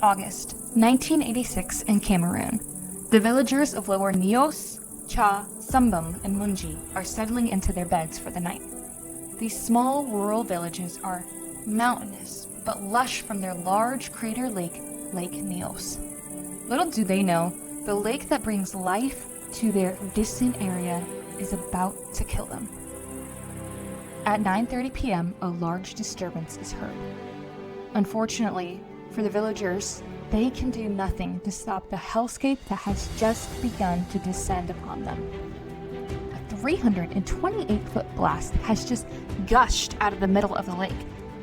August 1986 in Cameroon. The villagers of Lower Nios, Cha, Sumbum, and Munji are settling into their beds for the night. These small rural villages are mountainous but lush from their large crater lake, Lake Nios. Little do they know, the lake that brings life to their distant area is about to kill them. At 9:30 p.m., a large disturbance is heard. Unfortunately, for the villagers, they can do nothing to stop the hellscape that has just begun to descend upon them. A 328-foot blast has just gushed out of the middle of the lake.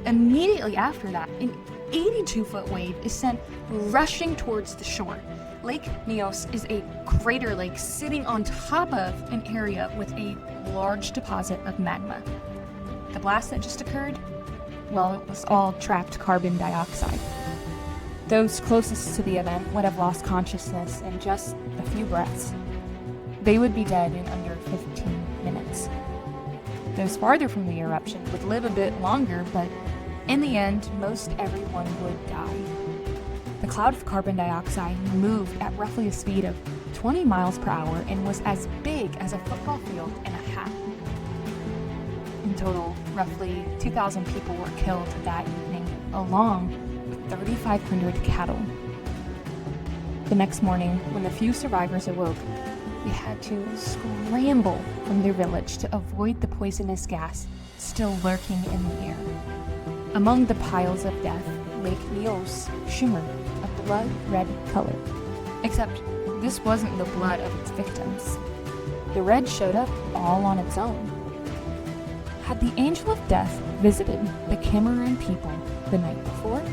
Immediately after that, an 82-foot wave is sent rushing towards the shore. Lake Nios is a crater lake sitting on top of an area with a large deposit of magma. The blast that just occurred, well, it was all trapped carbon dioxide. Those closest to the event would have lost consciousness in just a few breaths. They would be dead in under 15 minutes. Those farther from the eruption would live a bit longer, but in the end, most everyone would die. The cloud of carbon dioxide moved at roughly a speed of 20 miles per hour and was as big as a football field and a half. In total, roughly 2,000 people were killed that evening, along with 3,500 cattle. The next morning, when the few survivors awoke, they had to scramble from their village to avoid the poisonous gas still lurking in the air. Among the piles of death, Lake Nios shimmered a blood-red color. Except this wasn't the blood of its victims. The red showed up all on its own. Had the angel of death visited the Cameroon people the night before?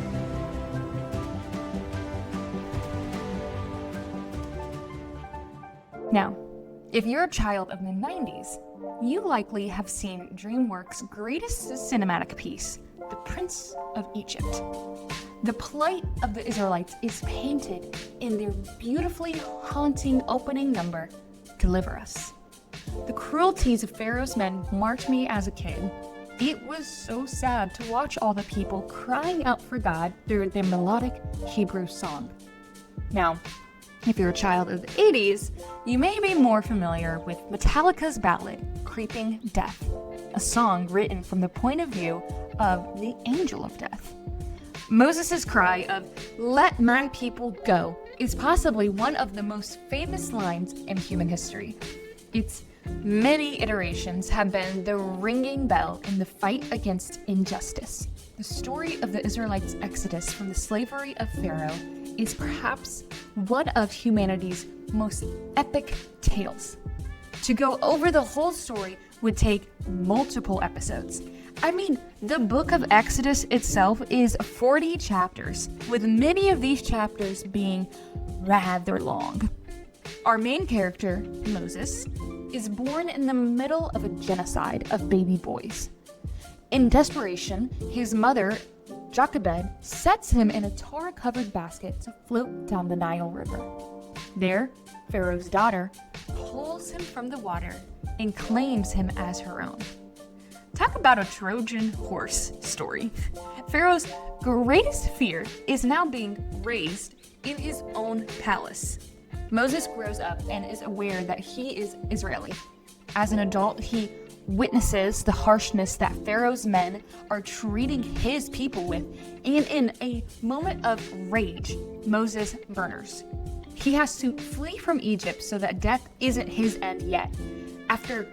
Now, if you're a child of the 90s, you likely have seen DreamWorks' greatest cinematic piece, The Prince of Egypt. The plight of the Israelites is painted in their beautifully haunting opening number, Deliver Us. The cruelties of Pharaoh's men marked me as a kid. It was so sad to watch all the people crying out for God through their melodic Hebrew song. Now, if you're a child of the 80s, you may be more familiar with Metallica's ballad, Creeping Death, a song written from the point of view of the angel of death. Moses' cry of, "Let my people go," is possibly one of the most famous lines in human history. Its many iterations have been the ringing bell in the fight against injustice. The story of the Israelites' exodus from the slavery of Pharaoh is perhaps one of humanity's most epic tales. To go over the whole story would take multiple episodes. I mean, the book of Exodus itself is 40 chapters, with many of these chapters being rather long. Our main character, Moses, is born in the middle of a genocide of baby boys. In desperation, his mother, Jochebed, sets him in a tar-covered basket to float down the Nile River. There, Pharaoh's daughter pulls him from the water and claims him as her own. Talk about a Trojan horse story. Pharaoh's greatest fear is now being raised in his own palace. Moses grows up and is aware that he is Israeli. As an adult, he witnesses the harshness that Pharaoh's men are treating his people with, and in a moment of rage, Moses murders. He has to flee from Egypt so that death isn't his end yet. After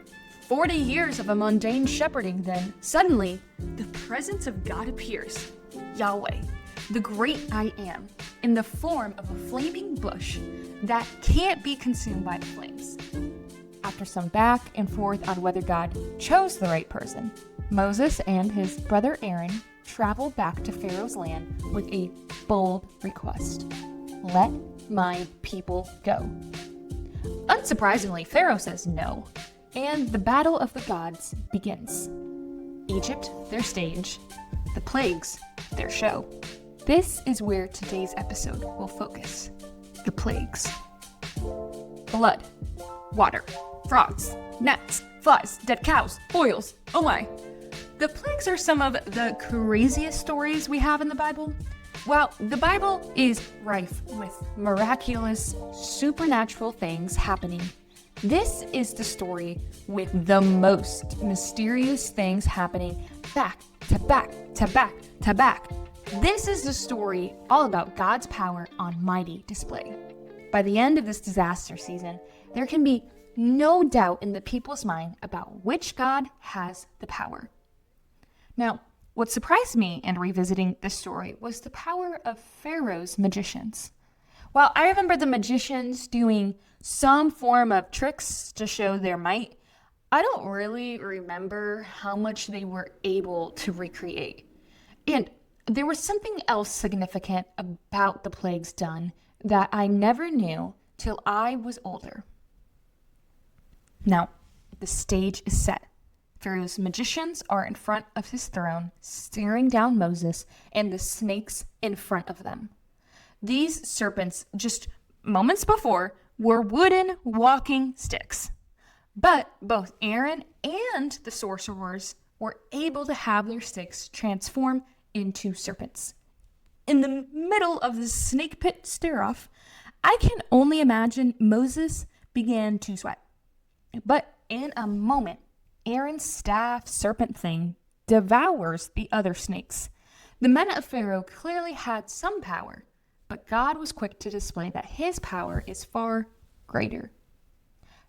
40 years of a mundane shepherding, then, suddenly, the presence of God appears, Yahweh, the great I Am, in the form of a flaming bush that can't be consumed by the flames. After some back and forth on whether God chose the right person, Moses and his brother Aaron travel back to Pharaoh's land with a bold request. Let my people go. Unsurprisingly, Pharaoh says no, and the battle of the gods begins. Egypt, their stage, the plagues, their show. This is where today's episode will focus. The plagues. Blood, water, frogs, gnats, flies, dead cows, boils. Oh my. The plagues are some of the craziest stories we have in the Bible. Well, the Bible is rife with miraculous, supernatural things happening. This is the story with the most mysterious things happening back to back to back to back. This is the story all about God's power on mighty display. By the end of this disaster season, there can be no doubt in the people's mind about which God has the power. Now, what surprised me in revisiting this story was the power of Pharaoh's magicians. While I remember the magicians doing some form of tricks to show their might, I don't really remember how much they were able to recreate. And there was something else significant about the plagues done that I never knew till I was older. Now, the stage is set. Pharaoh's magicians are in front of his throne, staring down Moses and the snakes in front of them. These serpents, just moments before, were wooden walking sticks. But both Aaron and the sorcerers were able to have their sticks transform into serpents. In the middle of the snake pit stare-off, I can only imagine Moses began to sweat. But in a moment, Aaron's staff serpent thing devours the other snakes. The men of Pharaoh clearly had some power, but God was quick to display that his power is far greater.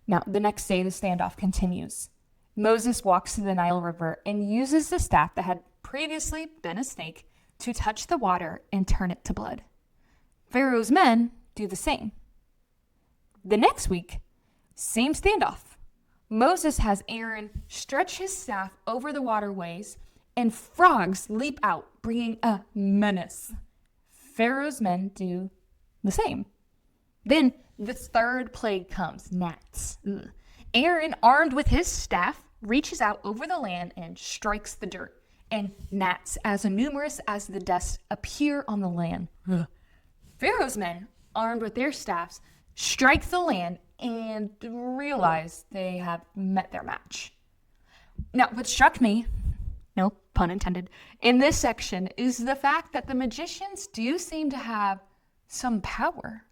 Now, the next day, the standoff continues. Moses walks to the Nile River and uses the staff that had previously been a snake to touch the water and turn it to blood. Pharaoh's men do the same. The next week, same standoff. Moses has Aaron stretch his staff over the waterways, and frogs leap out, bringing a menace. Pharaoh's men do the same. Then the third plague comes, gnats. Aaron, armed with his staff, reaches out over the land and strikes the dirt, and gnats, as numerous as the dust, appear on the land. Pharaoh's men, armed with their staffs, strike the land and realize they have met their match. Now, what struck me, no pun intended, in this section is the fact that the magicians do seem to have some power.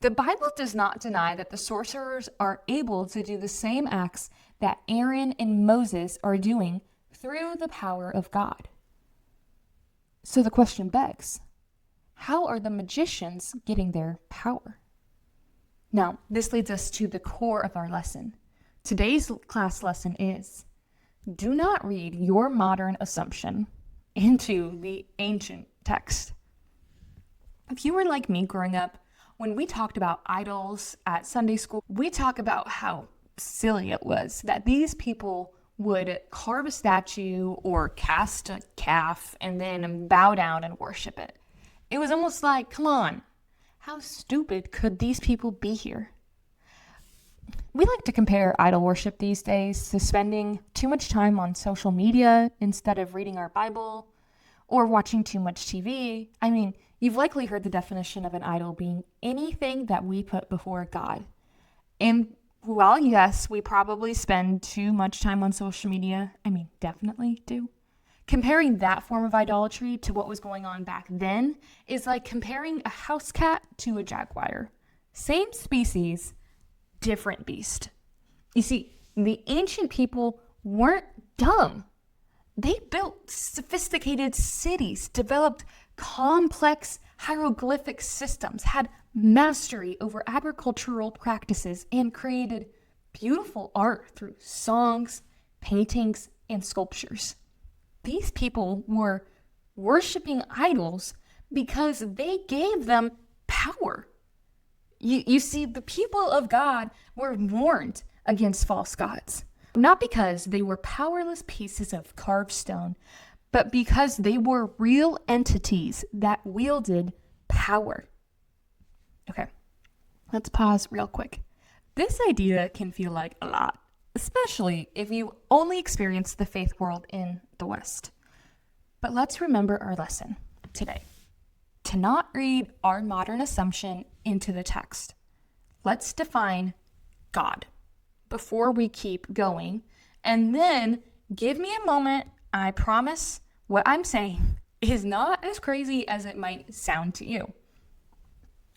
The Bible does not deny that the sorcerers are able to do the same acts that Aaron and Moses are doing through the power of God. So the question begs, how are the magicians getting their power? Now, this leads us to the core of our lesson. Today's class lesson is, do not read your modern assumption into the ancient text. If you were like me growing up, when we talked about idols at Sunday school, we talk about how silly it was that these people would carve a statue or cast a calf and then bow down and worship it. It was almost like, come on, how stupid could these people be here? We like to compare idol worship these days to spending too much time on social media instead of reading our Bible or watching too much TV. I mean, you've likely heard the definition of an idol being anything that we put before God. And while yes, we probably spend too much time on social media, definitely do. Comparing that form of idolatry to what was going on back then is like comparing a house cat to a jaguar. Same species, different beast. You see, the ancient people weren't dumb. They built sophisticated cities, developed complex hieroglyphic systems, had mastery over agricultural practices, and created beautiful art through songs, paintings, and sculptures. These people were worshiping idols because they gave them power. You see, the people of God were warned against false gods, not because they were powerless pieces of carved stone, but because they were real entities that wielded power. Okay, let's pause real quick. This idea can feel like a lot, especially if you only experience the faith world in the West. But let's remember our lesson today. To not read our modern assumption into the text, let's define God before we keep going, and then give me a moment. I promise what I'm saying is not as crazy as it might sound to you.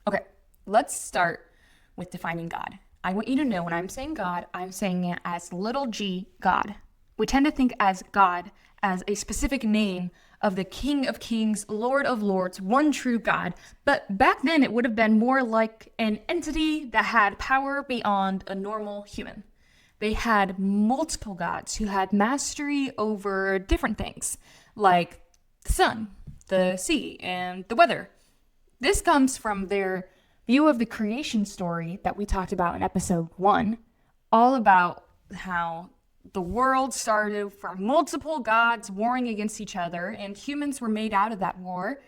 Okay, let's start with defining God. I want you to know when I'm saying God, I'm saying it as little g God. We tend to think as God as a specific name of the King of Kings, Lord of Lords, one true God. But back then it would have been more like an entity that had power beyond a normal human. They had multiple gods who had mastery over different things, like the sun, the sea, and the weather. This comes from their view of the creation story that we talked about in episode 1, all about how the world started from multiple gods warring against each other, and humans were made out of that war,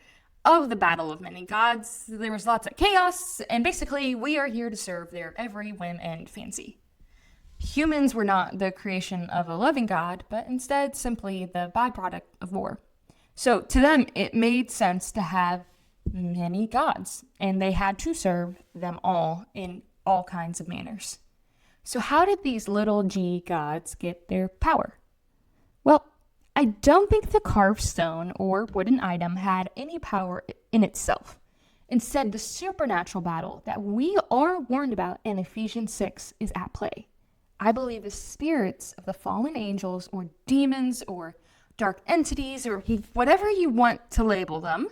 of the battle of many gods. There was lots of chaos, and basically we are here to serve their every whim and fancy. Humans were not the creation of a loving God, but instead simply the byproduct of war. So to them, it made sense to have many gods, and they had to serve them all in all kinds of manners. So how did these little g gods get their power? Well, I don't think the carved stone or wooden item had any power in itself. Instead, the supernatural battle that we are warned about in Ephesians 6 is at play. I believe the spirits of the fallen angels or demons or dark entities or whatever you want to label them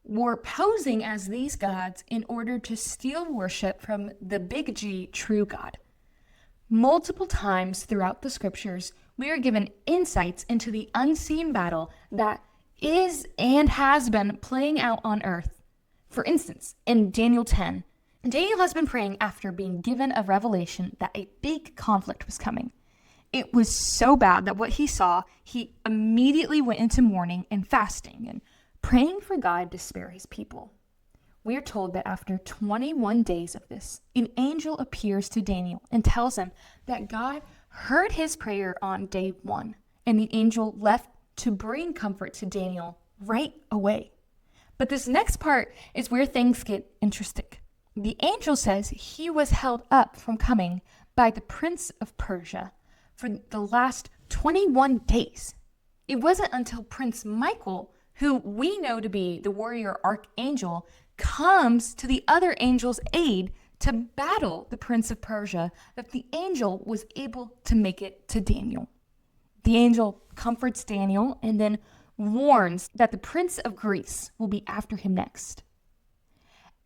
were posing as these gods in order to steal worship from the big G true God. Multiple times throughout the scriptures, we are given insights into the unseen battle that is and has been playing out on earth. For instance, in Daniel 10, Daniel has been praying after being given a revelation that a big conflict was coming. It was so bad that what he saw, he immediately went into mourning and fasting and praying for God to spare his people. We are told that after 21 days of this, an angel appears to Daniel and tells him that God heard his prayer on day 1, and the angel left to bring comfort to Daniel right away. But this next part is where things get interesting. The angel says he was held up from coming by the prince of Persia for the last 21 days. It wasn't until Prince Michael, who we know to be the warrior archangel, comes to the other angel's aid to battle the prince of Persia that the angel was able to make it to Daniel. The angel comforts Daniel and then warns that the prince of Greece will be after him next.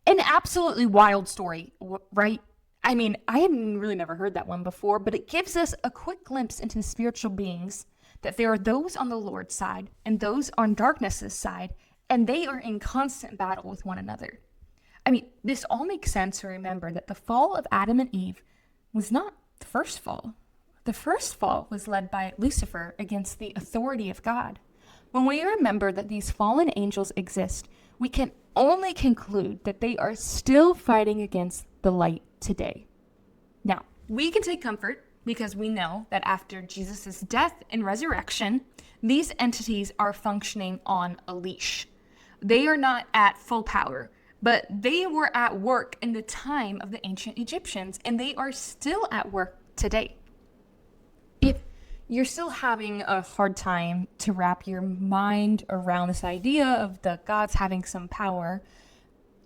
An absolutely wild story, right? I mean, I had really never heard that one before, but it gives us a quick glimpse into the spiritual beings, that there are those on the Lord's side and those on darkness's side, and they are in constant battle with one another. I mean, this all makes sense to remember that the fall of Adam and Eve was not the first fall. The first fall was led by Lucifer against the authority of God. When we remember that these fallen angels exist, we can only conclude that they are still fighting against the light today. Now, we can take comfort because we know that after Jesus' death and resurrection, these entities are functioning on a leash. They are not at full power, but they were at work in the time of the ancient Egyptians, and they are still at work today. If you're still having a hard time to wrap your mind around this idea of the gods having some power,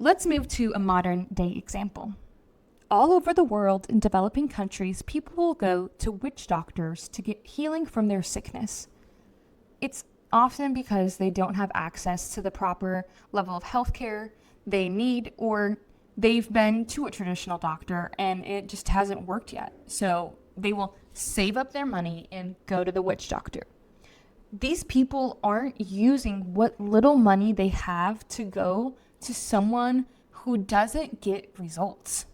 let's move to a modern day example. All over the world in developing countries, people will go to witch doctors to get healing from their sickness. It's often because they don't have access to the proper level of healthcare they need, or they've been to a traditional doctor and it just hasn't worked yet. So they will save up their money and go to the witch doctor. These people aren't using what little money they have to go to someone who doesn't get results.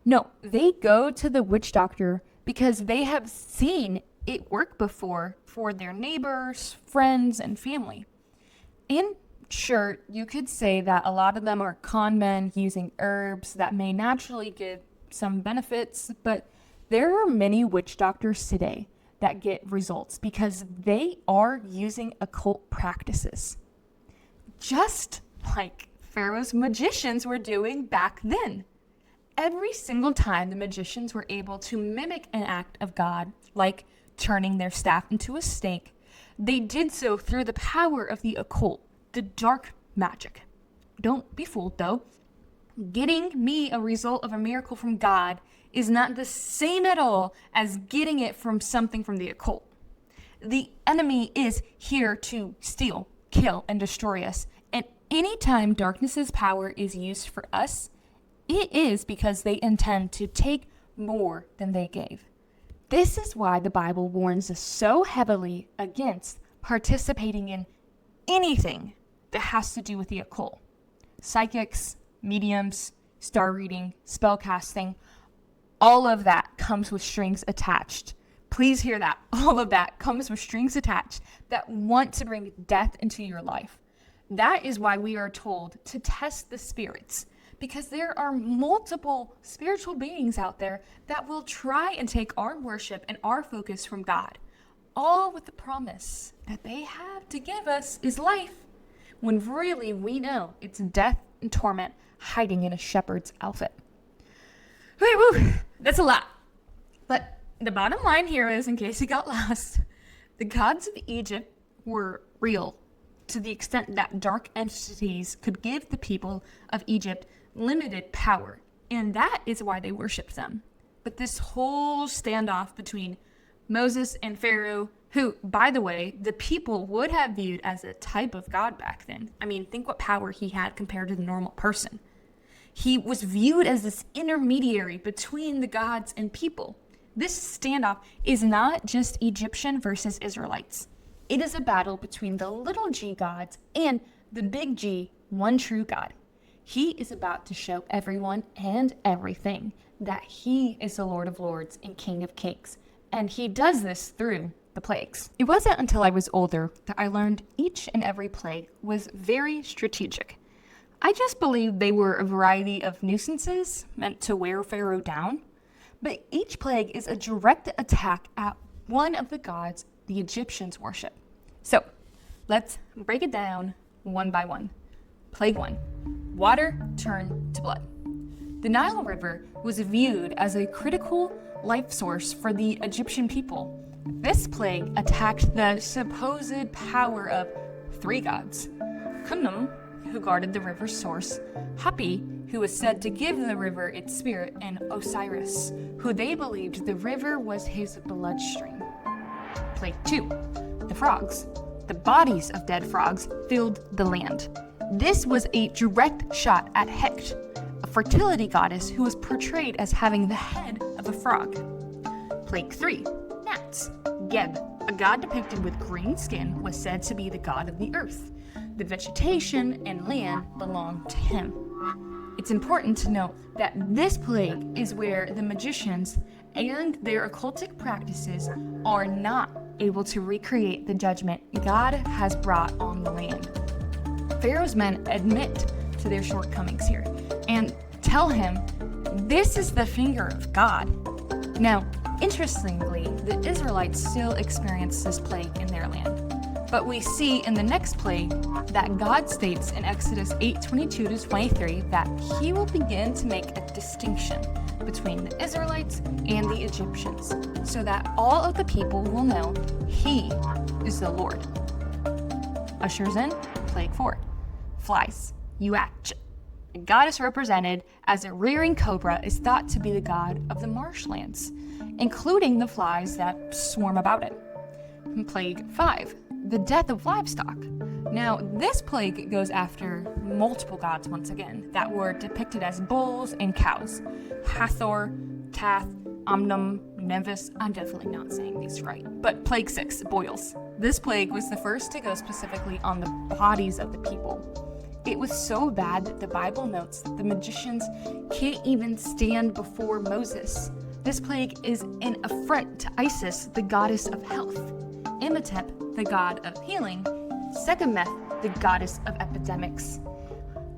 No, they go to the witch doctor because they have seen it work before for their neighbors, friends, and family. And sure, you could say that a lot of them are con men using herbs that may naturally give some benefits, but there are many witch doctors today that get results because they are using occult practices, just like Pharaoh's magicians were doing back then. Every single time the magicians were able to mimic an act of God, like turning their staff into a snake, they did so through the power of the occult, the dark magic. Don't be fooled though. Getting me a result of a miracle from God is not the same at all as getting it from something from the occult. The enemy is here to steal, kill, and destroy us. And anytime darkness's power is used for us, it is because they intend to take more than they gave. This is why the Bible warns us so heavily against participating in anything that has to do with the occult. Psychics, mediums, star reading, spell casting, all of that comes with strings attached. Please hear that. All of that comes with strings attached that want to bring death into your life. That is why we are told to test the spirits, because there are multiple spiritual beings out there that will try and take our worship and our focus from God, all with the promise that they have to give us is life, when really we know it's death and torment hiding in a shepherd's outfit. Okay, woo, that's a lot. But the bottom line here is, in case you got lost, the gods of Egypt were real to the extent that dark entities could give the people of Egypt limited power, and that is why they worshipped them. But this whole standoff between Moses and Pharaoh, who, by the way, the people would have viewed as a type of god back then. I mean, think what power he had compared to the normal person. He was viewed as this intermediary between the gods and people. This standoff is not just Egyptian versus Israelites. It is a battle between the little g gods and the big G, one true God. He is about to show everyone and everything that he is the Lord of Lords and King of Kings. And he does this through the plagues. It wasn't until I was older that I learned each and every plague was very strategic. I just believed they were a variety of nuisances meant to wear Pharaoh down. But each plague is a direct attack at one of the gods the Egyptians worship. So let's break it down one by one. Plague 1. Water turned to blood. The Nile River was viewed as a critical life source for the Egyptian people. This plague attacked the supposed power of 3 gods: Khnum, who guarded the river's source; Hapi, who was said to give the river its spirit; and Osiris, who they believed the river was his bloodstream. Plague 2. The frogs. The bodies of dead frogs filled the land. This was a direct shot at Hecht, a fertility goddess who was portrayed as having the head of a frog. Plague 3. Gnats. Geb, a god depicted with green skin, was said to be the god of the earth. The vegetation and land belonged to him. It's important to note that this plague is where the magicians and their occultic practices are not able to recreate the judgment God has brought on the land. Pharaoh's men admit to their shortcomings here and tell him this is the finger of God. Now, interestingly, the Israelites still experience this plague in their land. But we see in the next plague that God states in Exodus 8:22-23 that he will begin to make a distinction between the Israelites and the Egyptians, so that all of the people will know he is the Lord. Ushers in Plague 4. Flies. Uach. A goddess represented as a rearing cobra is thought to be the god of the marshlands, including the flies that swarm about it. Plague 5. The death of livestock. Now, this plague goes after multiple gods once again that were depicted as bulls and cows. Hathor, Tath, Amnum, Nevis. I'm definitely not saying these right. But Plague 6, boils. This plague was the first to go specifically on the bodies of the people. It was so bad that the Bible notes that the magicians can't even stand before Moses. This plague is an affront to Isis, the goddess of health, Imhotep, the god of healing, Sekhemeth, the goddess of epidemics.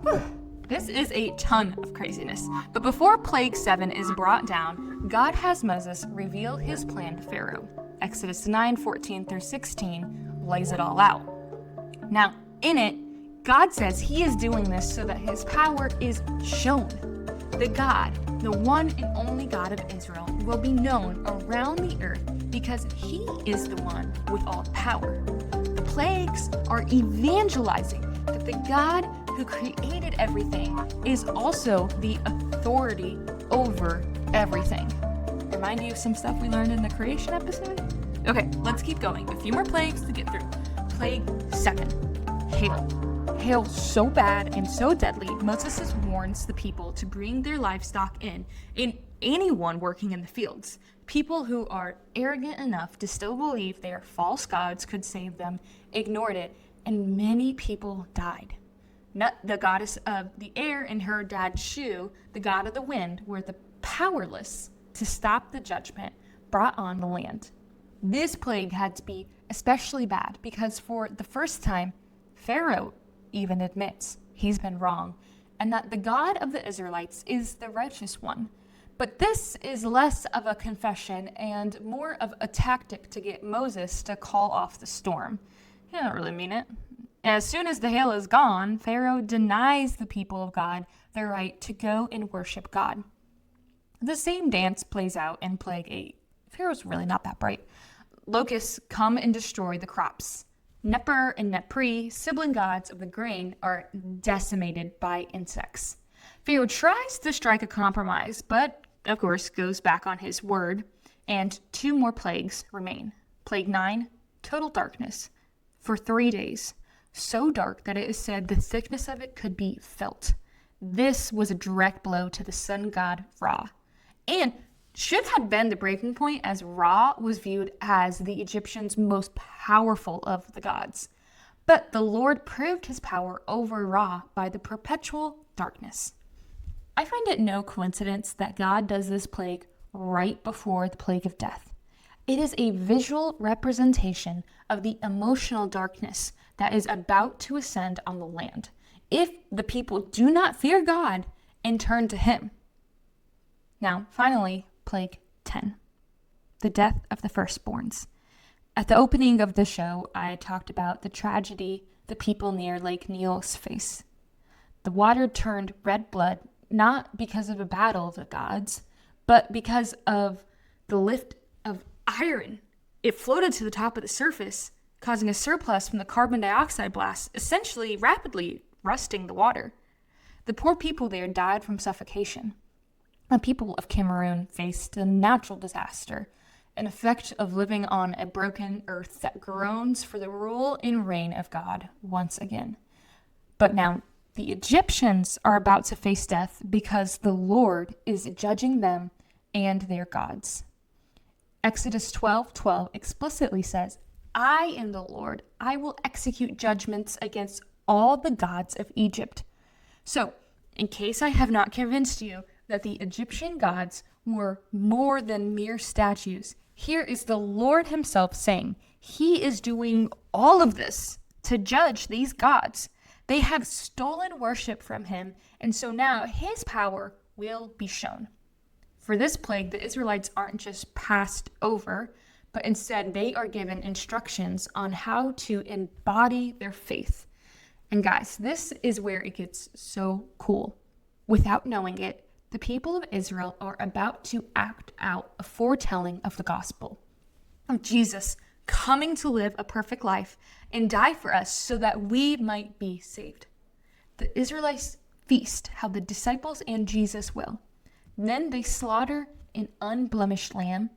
Whew. This is a ton of craziness. But before Plague 7 is brought down, God has Moses reveal his plan to Pharaoh. Exodus 9:14-16 lays it all out. Now, in it, God says he is doing this so that his power is shown. The God, the one and only God of Israel, will be known around the earth because he is the one with all power. The plagues are evangelizing that the God who created everything is also the authority over everything. Remind you of some stuff we learned in the creation episode? Okay, let's keep going. A few more plagues to get through. Plague 7, hail. Hail so bad and so deadly, Moses warns the people to bring their livestock in, and anyone working in the fields. People who are arrogant enough to still believe their false gods could save them ignored it, and many people died. Nut, the goddess of the air, and her dad Shu, the god of the wind, were the powerless to stop the judgment brought on the land. This plague had to be especially bad because for the first time, Pharaoh even admits he's been wrong and that the God of the Israelites is the righteous one. But this is less of a confession and more of a tactic to get Moses to call off the storm. He don't really mean it. As soon as the hail is gone, Pharaoh denies the people of God their right to go and worship God. The same dance plays out in Plague 8. Pharaoh's really not that bright. Locusts come and destroy the crops. Neper and Nepri, sibling gods of the grain, are decimated by insects. Pharaoh tries to strike a compromise, but of course goes back on his word, and 2 more plagues remain. Plague 9, total darkness, for 3 days, so dark that it is said the thickness of it could be felt. This was a direct blow to the sun god Ra, and should have been the breaking point as Ra was viewed as the Egyptians' most powerful of the gods. But the Lord proved his power over Ra by the perpetual darkness. I find it no coincidence that God does this plague right before the plague of death. It is a visual representation of the emotional darkness that is about to ascend on the land if the people do not fear God and turn to him. Now, finally, Plague 10, the death of the firstborns. At the opening of the show, I talked about the tragedy the people near Lake Nios face. The water turned red blood, not because of a battle of the gods, but because of the lift of iron. It floated to the top of the surface, causing a surplus from the carbon dioxide blast, essentially rapidly rusting the water. The poor people there died from suffocation. The people of Cameroon faced a natural disaster, an effect of living on a broken earth that groans for the rule and reign of God once again. But now the Egyptians are about to face death because the Lord is judging them and their gods. Exodus 12:12 explicitly says, I am the Lord. I will execute judgments against all the gods of Egypt. So, in case I have not convinced you that the Egyptian gods were more than mere statues, here is the Lord himself saying he is doing all of this to judge these gods. They have stolen worship from him, and so now his power will be shown. For this plague, the Israelites aren't just passed over, but instead they are given instructions on how to embody their faith. And guys, this is where it gets so cool. Without knowing it, the people of Israel are about to act out a foretelling of the gospel, of Jesus coming to live a perfect life and die for us so that we might be saved. The Israelites feast how the disciples and Jesus will. Then they slaughter an unblemished lamb.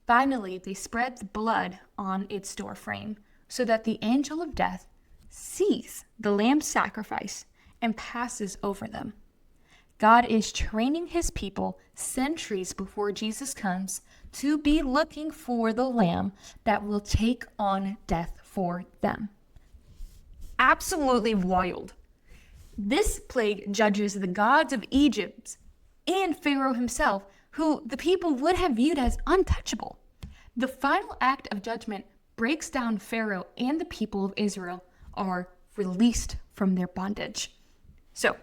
Finally, they spread the blood on its doorframe so that the angel of death sees the lamb's sacrifice and passes over them. God is training his people centuries before Jesus comes to be looking for the lamb that will take on death for them. Absolutely wild. This plague judges the gods of Egypt and Pharaoh himself, who the people would have viewed as untouchable. The final act of judgment breaks down Pharaoh, and the people of Israel are released from their bondage. So,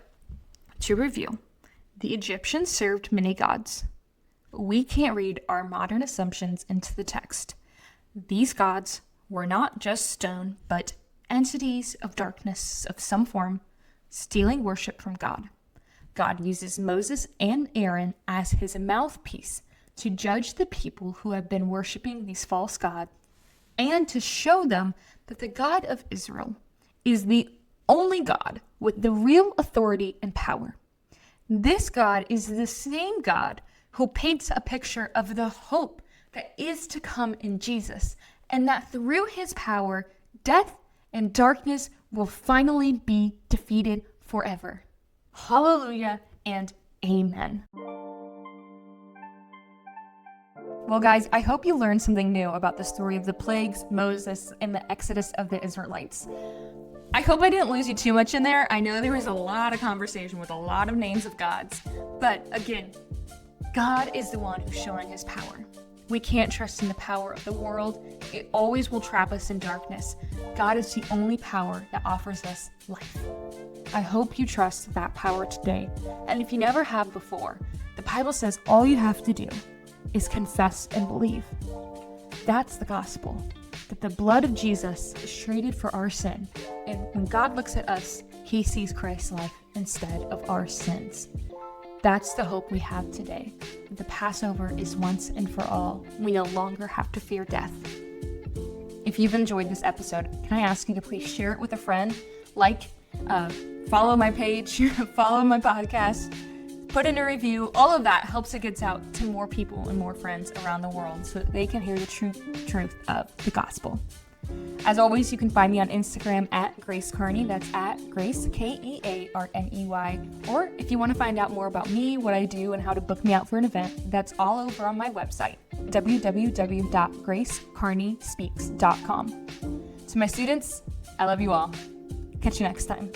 to review, the Egyptians served many gods. We can't read our modern assumptions into the text. These gods were not just stone, but entities of darkness of some form, stealing worship from God. God uses Moses and Aaron as his mouthpiece to judge the people who have been worshiping these false gods and to show them that the God of Israel is the only God with the real authority and power. This God is the same God who paints a picture of the hope that is to come in Jesus, and that through his power, death and darkness will finally be defeated forever. Hallelujah and amen. Well, guys, I hope you learned something new about the story of the plagues, Moses, and the exodus of the Israelites. I hope I didn't lose you too much in there. I know there was a lot of conversation with a lot of names of gods, but again, God is the one who's showing his power. We can't trust in the power of the world. It always will trap us in darkness. God is the only power that offers us life. I hope you trust that power today. And if you never have before, the Bible says all you have to do is confess and believe. That's the gospel, that the blood of Jesus is traded for our sin. And when God looks at us, he sees Christ's life instead of our sins. That's the hope we have today. The Passover is once and for all. We no longer have to fear death. If you've enjoyed this episode, can I ask you to please share it with a friend? Follow my page, follow my podcast, put in a review. All of that helps it gets out to more people and more friends around the world so that they can hear the truth of the gospel. As always, you can find me on Instagram at Grace Carney. That's at Grace, Kearney. Or if you want to find out more about me, what I do, and how to book me out for an event, that's all over on my website, www.gracecarneyspeaks.com. To my students, I love you all. Catch you next time.